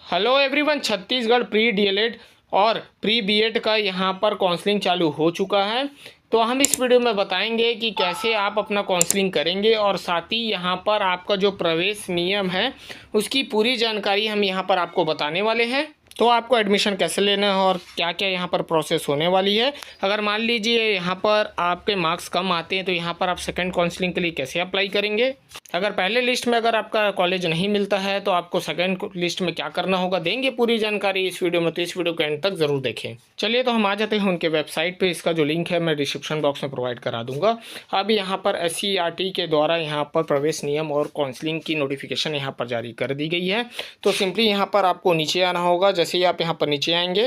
Hello everyone, Chhattisgarh pre DElEd और pre BEd का यहाँ पर काउंसलिंग चालू हो चुका है। तो हम इस वीडियो में बताएंगे कि कैसे आप अपना काउंसलिंग करेंगे और साथ ही यहाँ पर आपका जो प्रवेश नियम है उसकी पूरी जानकारी हम यहाँ पर आपको बताने वाले हैं। तो आपको एडमिशन कैसे लेना है और क्या क्या यहाँ पर प्रोसेस होने वाली है। अगर मान लीजिए यहाँ पर आपके मार्क्स कम आते हैं तो यहाँ पर आप सेकंड काउंसलिंग के लिए कैसे अप्लाई करेंगे। अगर पहले लिस्ट में अगर आपका कॉलेज नहीं मिलता है तो आपको सेकंड लिस्ट में क्या करना होगा, देंगे पूरी जानकारी इस वीडियो में। तो इस वीडियो को एंड तक ज़रूर देखें। चलिए तो हम आ जाते हैं उनके वेबसाइट पे। इसका जो लिंक है मैं डिस्क्रिप्शन बॉक्स में प्रोवाइड करा दूंगा। अब यहाँ पर SCERT के द्वारा यहाँ पर प्रवेश नियम और काउंसलिंग की नोटिफिकेशन यहाँ पर जारी कर दी गई है। तो सिंपली यहाँ पर आपको नीचे आना होगा। जैसे ही आप यहाँ पर नीचे आएंगे,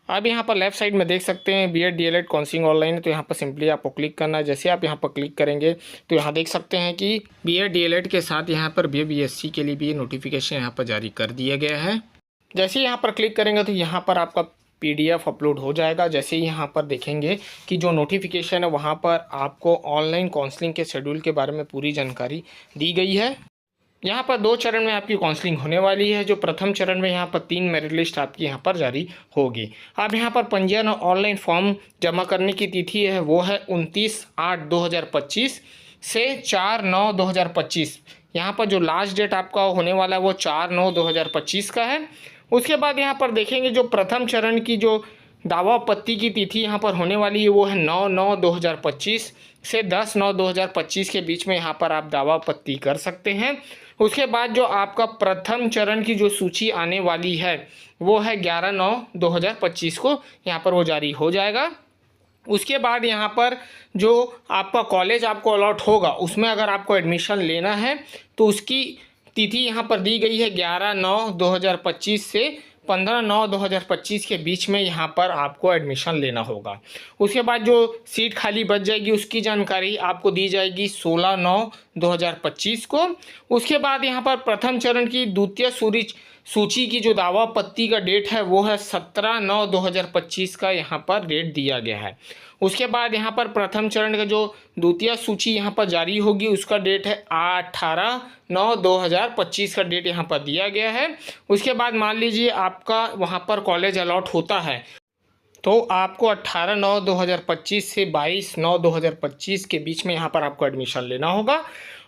अब यहाँ पर लेफ्ट साइड में देख सकते हैं बीएड डीएलएड काउंसलिंग ऑनलाइन है। तो यहाँ पर सिंपली आपको क्लिक करना है। जैसे आप यहाँ पर क्लिक करेंगे तो यहाँ देख सकते हैं कि बीएड डीएलएड के साथ यहाँ पर BSc के लिए भी नोटिफिकेशन यहाँ पर जारी कर दिया गया है। जैसे यहाँ पर क्लिक करेंगे तो यहाँ पर आपका PDF अपलोड हो जाएगा। जैसे ही यहाँ पर देखेंगे कि जो नोटिफिकेशन है वहाँ पर आपको ऑनलाइन काउंसलिंग के शेड्यूल के बारे में पूरी जानकारी दी गई है। यहाँ पर 2 चरण में आपकी काउंसलिंग होने वाली है। जो प्रथम चरण में यहाँ पर 3 मेरिट लिस्ट आपकी यहाँ पर जारी होगी। अब यहाँ पर पंजीयन और ऑनलाइन फॉर्म जमा करने की तिथि है वो है 29/8/2025 से 4/9/2025। यहाँ पर जो लास्ट डेट आपका होने वाला है वो 4/9/2025 का है। उसके बाद यहाँ पर देखेंगे जो प्रथम चरण की जो दावा आपत्ति की तिथि यहाँ पर होने वाली है वो है 9/9/2025 से 10/9/2025 के बीच में यहाँ पर आप दावा आपत्ति कर सकते हैं। उसके बाद जो आपका प्रथम चरण की जो सूची आने वाली है वो है 11/9/2025 को यहाँ पर वो जारी हो जाएगा। उसके बाद यहाँ पर जो आपका कॉलेज आपको अलॉट होगा उसमें अगर आपको एडमिशन लेना है तो उसकी तिथि यहाँ पर दी गई है 11/9/2025 से 15/9/2025 के बीच में यहाँ पर आपको एडमिशन लेना होगा। उसके बाद जो सीट खाली बच जाएगी उसकी जानकारी आपको दी जाएगी 16/9/2025 को। उसके बाद यहाँ पर प्रथम चरण की द्वितीय सूची की जो दावा आपत्ति का डेट है वो है 17/9/2025 का यहाँ पर डेट दिया गया है। उसके बाद यहाँ पर प्रथम चरण का जो द्वितीय सूची यहाँ पर जारी होगी उसका डेट है 18/9/2025 का डेट यहाँ पर दिया गया है। उसके बाद मान लीजिए आपका वहाँ पर कॉलेज अलॉट होता है तो आपको 18/9/2025 से 22/9/2025 के बीच में यहाँ पर आपको एडमिशन लेना होगा।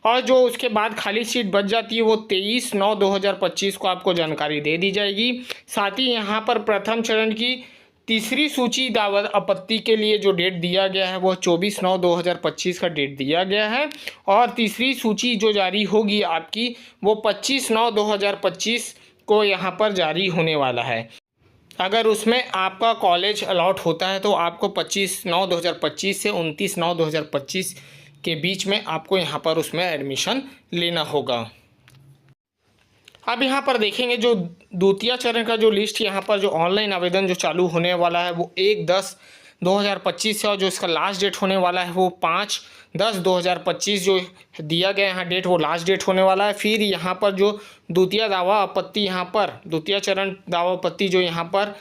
और जो उसके बाद खाली सीट बच जाती है वो 23/9/2025 को आपको जानकारी दे दी जाएगी। साथ ही यहाँ पर प्रथम चरण की तीसरी सूची दावा आपत्ति के लिए जो डेट दिया गया है वो 24/9/2025 का डेट दिया गया है। और तीसरी सूची जो जारी होगी आपकी वो 25/9/2025 को यहाँ पर जारी होने वाला है। अगर उसमें आपका कॉलेज अलॉट होता है तो आपको 25/9/2025 से 29/9/2025 के बीच में आपको यहाँ पर उसमें एडमिशन लेना होगा। अब यहाँ पर देखेंगे जो द्वितीय चरण का जो लिस्ट यहाँ पर जो ऑनलाइन आवेदन जो चालू होने वाला है वो 1/10/2025 से, और जो इसका लास्ट डेट होने वाला है वो 5/10/2025 जो दिया गया यहाँ डेट वो लास्ट डेट होने वाला है। फिर यहाँ पर जो द्वितीय दावा आपत्ति यहाँ पर द्वितीय चरण दावा आपत्ति जो यहाँ पर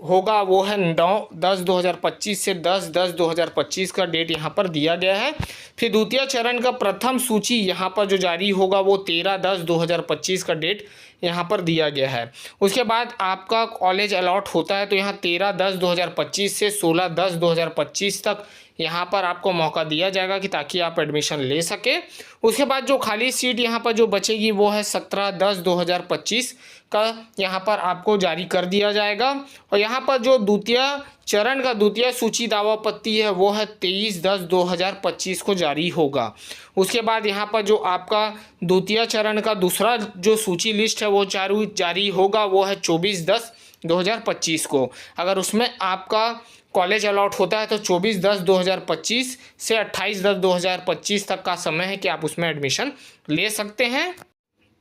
होगा वो है 9/10/2025 से 10/10/2025 का डेट यहाँ पर दिया गया है। फिर द्वितीय चरण का प्रथम सूची यहाँ पर जो जारी होगा वो 13/10/2025 का डेट यहाँ पर दिया गया है। उसके बाद आपका कॉलेज अलॉट होता है तो यहाँ 13/10/2025 से 16/10/2025 तक यहाँ पर आपको मौका दिया जाएगा कि ताकि आप एडमिशन ले सके। उसके बाद जो खाली सीट यहाँ पर जो बचेगी वो है 17/10/2025 का यहाँ पर आपको जारी कर दिया जाएगा। और यहाँ पर जो द्वितीय चरण का द्वितीय सूची दावा आपत्ति है वो है 23/10/2025 को जारी होगा। उसके बाद यहाँ पर जो आपका द्वितीय चरण का दूसरा जो सूची लिस्ट है वो जारी होगा वो है 24/10/2025 को। अगर उसमें आपका कॉलेज अलॉट होता है तो 24/10/2025 से 28/10/2025 तक का समय है कि आप उसमें एडमिशन ले सकते हैं।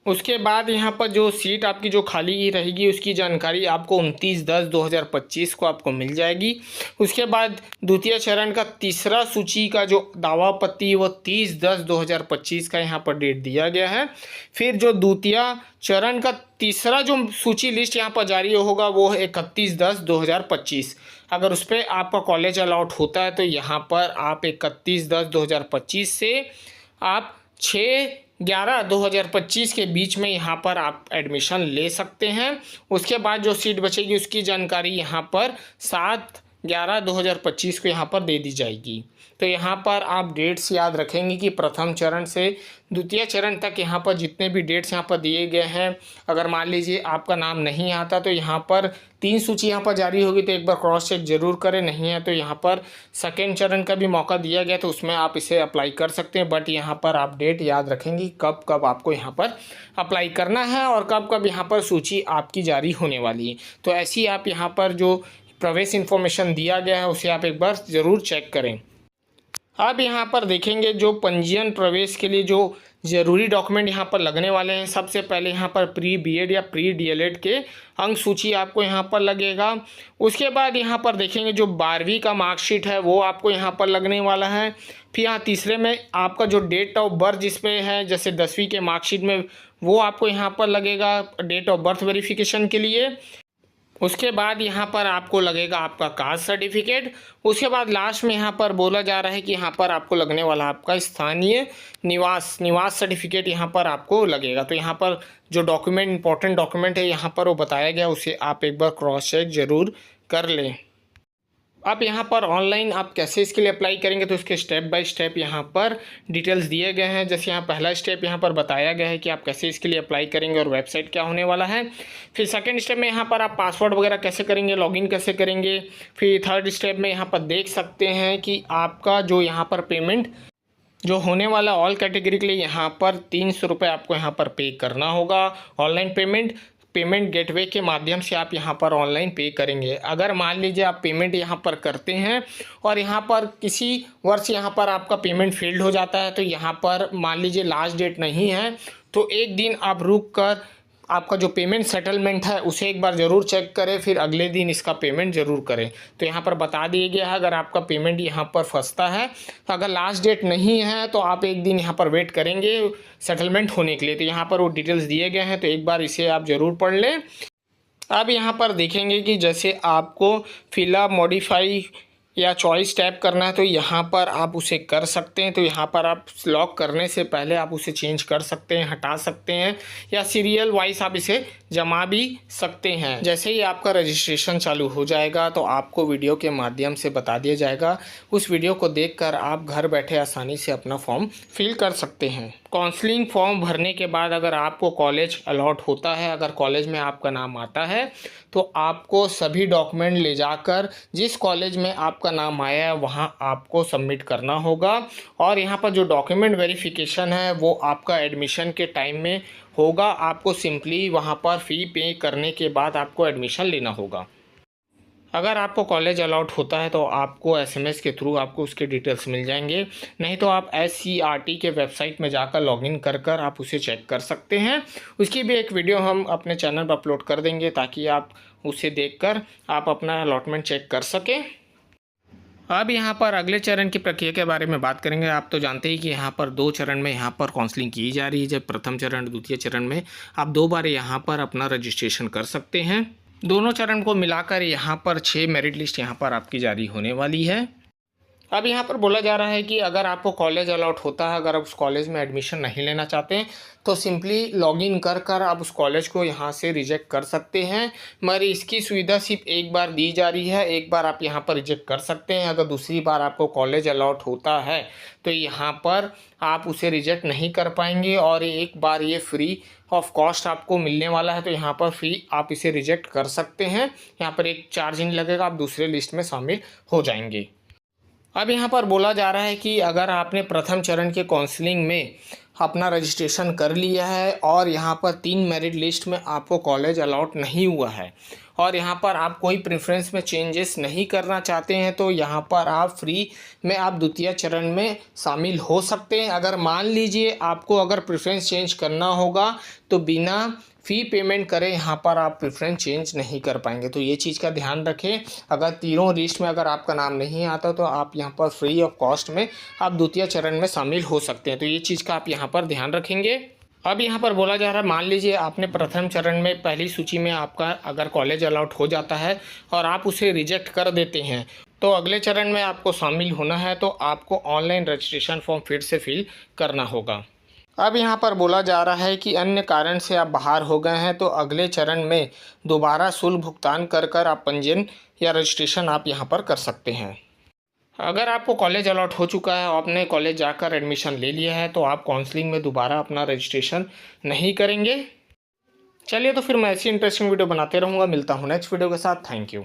उसके बाद यहाँ पर जो सीट आपकी जो खाली रहेगी उसकी जानकारी आपको 29/10/2025 को आपको मिल जाएगी। उसके बाद द्वितीय चरण का तीसरा सूची का जो दावा आपत्ति वो 30/10/2025 का यहाँ पर डेट दिया गया है। फिर जो द्वितीय चरण का तीसरा जो सूची लिस्ट यहाँ पर जारी होगा वो है 31/10/2025। अगर उस पर आपका कॉलेज अलॉट होता है तो यहाँ पर आप 31/10/2025 से आप 6/11/2025 के बीच में यहाँ पर आप एडमिशन ले सकते हैं। उसके बाद जो सीट बचेगी उसकी जानकारी यहाँ पर 7/11/2025 को यहाँ पर दे दी जाएगी। तो यहाँ पर आप डेट्स याद रखेंगे कि प्रथम चरण से द्वितीय चरण तक यहाँ पर जितने भी डेट्स यहाँ पर दिए गए हैं, अगर मान लीजिए आपका नाम नहीं आता तो यहाँ पर 3 सूची यहाँ पर जारी होगी, तो एक बार क्रॉस चेक जरूर करें। नहीं है तो यहाँ पर सेकेंड चरण का भी मौका दिया गया, तो उसमें आप इसे अप्लाई कर सकते हैं। बट यहाँ पर आप डेट याद रखेंगे कब कब आपको यहाँ पर अप्लाई करना है और कब कब यहाँ पर सूची आपकी जारी होने वाली है। तो ऐसी आप यहाँ पर जो प्रवेश इन्फॉर्मेशन दिया गया है उसे आप एक बार ज़रूर चेक करें। अब यहाँ पर देखेंगे जो पंजीयन प्रवेश के लिए जो ज़रूरी डॉक्यूमेंट यहाँ पर लगने वाले हैं। सबसे पहले यहाँ पर प्री बीएड या प्री डीएलएड के अंक सूची आपको यहाँ पर लगेगा। उसके बाद यहाँ पर देखेंगे जो 12वीं का मार्कशीट है वो आपको यहाँ पर लगने वाला है। फिर यहाँ तीसरे में आपका जो डेट ऑफ बर्थ जिसमें है, जैसे 10वीं के मार्कशीट में, वो आपको यहाँ पर लगेगा डेट ऑफ बर्थ वेरिफिकेशन के लिए। उसके बाद यहाँ पर आपको लगेगा आपका कास्ट सर्टिफिकेट। उसके बाद लास्ट में यहाँ पर बोला जा रहा है कि यहाँ पर आपको लगने वाला आपका स्थानीय निवास सर्टिफिकेट यहाँ पर आपको लगेगा। तो यहाँ पर जो डॉक्यूमेंट इंपॉर्टेंट डॉक्यूमेंट है यहाँ पर वो बताया गया, उसे आप एक बार क्रॉस चेक ज़रूर कर लें। अब यहाँ पर ऑनलाइन आप कैसे इसके लिए अप्लाई करेंगे, तो इसके स्टेप बाय स्टेप यहाँ पर डिटेल्स दिए गए हैं। जैसे यहाँ पहला स्टेप यहाँ पर बताया गया है कि आप कैसे इसके लिए अप्लाई करेंगे और वेबसाइट क्या होने वाला है। फिर सेकंड स्टेप में यहाँ पर आप पासवर्ड वगैरह कैसे करेंगे, लॉगिन कैसे करेंगे। फिर थर्ड स्टेप में यहाँ पर देख सकते हैं कि आपका जो यहाँ पर पेमेंट जो होने वाला ऑल कैटेगरी के लिए यहाँ पर 300 रुपये आपको यहाँ पर पे करना होगा। ऑनलाइन पेमेंट गेटवे के माध्यम से आप यहाँ पर ऑनलाइन पे करेंगे। अगर मान लीजिए आप पेमेंट यहाँ पर करते हैं और यहाँ पर किसी वर्ष यहाँ पर आपका पेमेंट फेल्ड हो जाता है, तो यहाँ पर मान लीजिए लास्ट डेट नहीं है, तो एक दिन आप रुक कर आपका जो पेमेंट सेटलमेंट है उसे एक बार ज़रूर चेक करें, फिर अगले दिन इसका पेमेंट ज़रूर करें। तो यहाँ पर बता दिया गया है अगर आपका पेमेंट यहाँ पर फंसता है, तो अगर लास्ट डेट नहीं है तो आप एक दिन यहाँ पर वेट करेंगे सेटलमेंट होने के लिए। तो यहाँ पर वो डिटेल्स दिए गए हैं, तो एक बार इसे आप ज़रूर पढ़ लें। अब यहाँ पर देखेंगे कि जैसे आपको फिलअप मॉडिफाई या चॉइस टैप करना है, तो यहाँ पर आप उसे कर सकते हैं। तो यहाँ पर आप लॉक करने से पहले आप उसे चेंज कर सकते हैं, हटा सकते हैं, या सीरियल वाइज आप इसे जमा भी सकते हैं। जैसे ही आपका रजिस्ट्रेशन चालू हो जाएगा तो आपको वीडियो के माध्यम से बता दिया जाएगा। उस वीडियो को देखकर आप घर बैठे आसानी से अपना फॉर्म फिल कर सकते हैं। काउंसलिंग फॉर्म भरने के बाद अगर आपको कॉलेज अलॉट होता है, अगर कॉलेज में आपका नाम आता है, तो आपको सभी डॉक्यूमेंट ले जाकर जिस कॉलेज में आपका नाम आया है वहाँ आपको सबमिट करना होगा। और यहाँ पर जो डॉक्यूमेंट वेरिफिकेशन है वो आपका एडमिशन के टाइम में होगा। आपको सिंपली वहाँ पर फ़ी पे करने के बाद आपको एडमिशन लेना होगा। अगर आपको कॉलेज अलॉट होता है तो आपको एसएमएस के थ्रू आपको उसके डिटेल्स मिल जाएंगे। नहीं तो आप SCRT के वेबसाइट में जाकर लॉगिन कर आप उसे चेक कर सकते हैं। उसकी भी एक वीडियो हम अपने चैनल पर अपलोड कर देंगे ताकि आप उसे देखकर आप अपना अलॉटमेंट चेक कर सकें। अब यहाँ पर अगले चरण की प्रक्रिया के बारे में बात करेंगे। आप तो जानते ही कि यहाँ पर 2 चरण में यहाँ पर काउंसलिंग की जा रही है। जब प्रथम चरण द्वितीय चरण में आप 2 बार यहाँ पर अपना रजिस्ट्रेशन कर सकते हैं। दोनों चरण को मिलाकर यहाँ पर 6 मेरिट लिस्ट यहाँ पर आपकी जारी होने वाली है। अब यहाँ पर बोला जा रहा है कि अगर आपको कॉलेज अलॉट होता है, अगर आप उस कॉलेज में एडमिशन नहीं लेना चाहते हैं, तो सिंपली लॉगिन कर आप उस कॉलेज को यहाँ से रिजेक्ट कर सकते हैं। मगर इसकी सुविधा सिर्फ एक बार दी जा रही है, एक बार आप यहाँ पर रिजेक्ट कर सकते हैं। अगर दूसरी बार आपको कॉलेज अलॉट होता है तो यहाँ पर आप उसे रिजेक्ट नहीं कर पाएंगे और एक बार ये फ्री ऑफ कॉस्ट आपको मिलने वाला है। तो यहाँ पर फ्री आप इसे रिजेक्ट कर सकते हैं। यहाँ पर एक चार्ज नहीं लगेगा, आप दूसरे लिस्ट में शामिल हो जाएंगे। अब यहाँ पर बोला जा रहा है कि अगर आपने प्रथम चरण के काउंसलिंग में अपना रजिस्ट्रेशन कर लिया है और यहाँ पर 3 मेरिट लिस्ट में आपको कॉलेज अलॉट नहीं हुआ है और यहाँ पर आप कोई प्रेफरेंस में चेंजेस नहीं करना चाहते हैं, तो यहाँ पर आप फ्री में आप द्वितीय चरण में शामिल हो सकते हैं। अगर मान लीजिए आपको अगर प्रेफरेंस चेंज करना होगा तो बिना फ़ी पेमेंट करें यहाँ पर आप प्रेफरेंस चेंज नहीं कर पाएंगे। तो ये चीज़ का ध्यान रखें। अगर तीनों लिस्ट में अगर आपका नाम नहीं आता तो आप यहाँ पर फ्री ऑफ कॉस्ट में आप द्वितीय चरण में शामिल हो सकते हैं। तो ये चीज़ का आप यहाँ पर ध्यान रखेंगे। अब यहाँ पर बोला जा रहा है, मान लीजिए आपने प्रथम चरण में पहली सूची में आपका अगर कॉलेज अलॉट हो जाता है और आप उसे रिजेक्ट कर देते हैं, तो अगले चरण में आपको शामिल होना है तो आपको ऑनलाइन रजिस्ट्रेशन फॉर्म फिर से फिल करना होगा। अब यहाँ पर बोला जा रहा है कि अन्य कारण से आप बाहर हो गए हैं तो अगले चरण में दोबारा शुल्क भुगतान कर आप पंजीयन या रजिस्ट्रेशन आप यहाँ पर कर सकते हैं। अगर आपको कॉलेज अलॉट हो चुका है और आपने कॉलेज जाकर एडमिशन ले लिया है तो आप काउंसलिंग में दोबारा अपना रजिस्ट्रेशन नहीं करेंगे। चलिए तो फिर मैं ऐसी इंटरेस्टिंग वीडियो बनाते रहूँगा। मिलता हूँ नेक्स्ट वीडियो के साथ। Thank you.